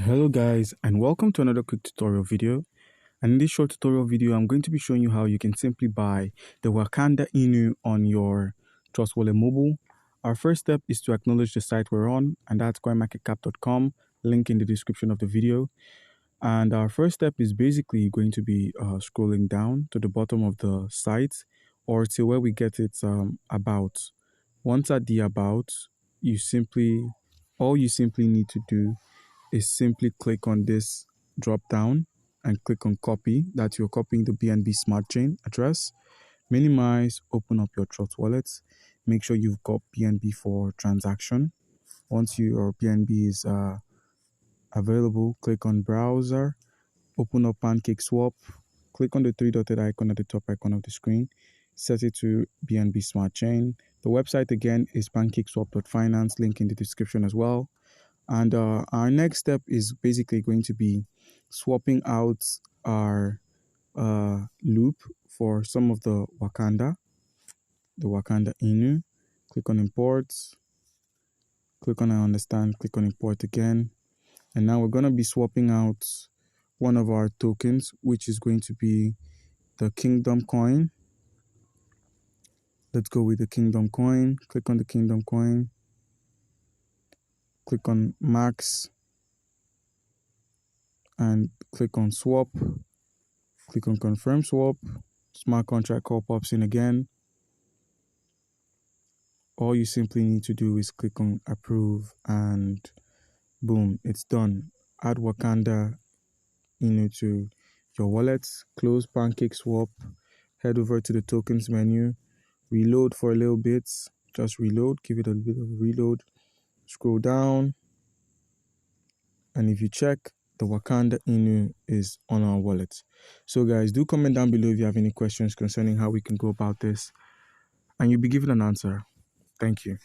Hello guys, and welcome to another quick tutorial video. And in this short tutorial video, I'm going to be showing you how you can simply buy the Wakanda Inu on your Trust Wallet mobile. Our first step is to acknowledge the site we're on, and that's coinmarketcap.com, link in the description of the video. And our first step is basically going to be scrolling down to the bottom of the site or to where we get it about. Once at the about, all you simply need to do is simply click on this drop down and click on copy. That you're copying the BNB Smart Chain address. Minimize, open up your Trust wallet. Make sure you've got BNB for transaction. Once your BNB is available, click on browser, open up PancakeSwap, click on the three-dotted icon at the top icon of the screen, set it to BNB Smart Chain. The website again is pancakeswap.finance, link in the description as well. And our next step is basically going to be swapping out our loop for some of the Wakanda Inu. Click on import, click on I understand, click on import again. And now we're going to be swapping out one of our tokens, which is going to be the Kingdom coin. Let's go with the Kingdom coin. Click on the Kingdom coin. Click on max and click on swap. Click on confirm swap. Smart contract call pops in again. All you simply need to do is click on approve and boom, it's done. Add Wakanda Inu to your wallet. Close PancakeSwap. Head over to the tokens menu. Reload for a little bit. Just reload. Give it a bit of a reload. Scroll down. And if you check, the Wakanda Inu is on our wallet. So guys, do comment down below if you have any questions concerning how we can go about this, and you'll be given an answer. Thank you.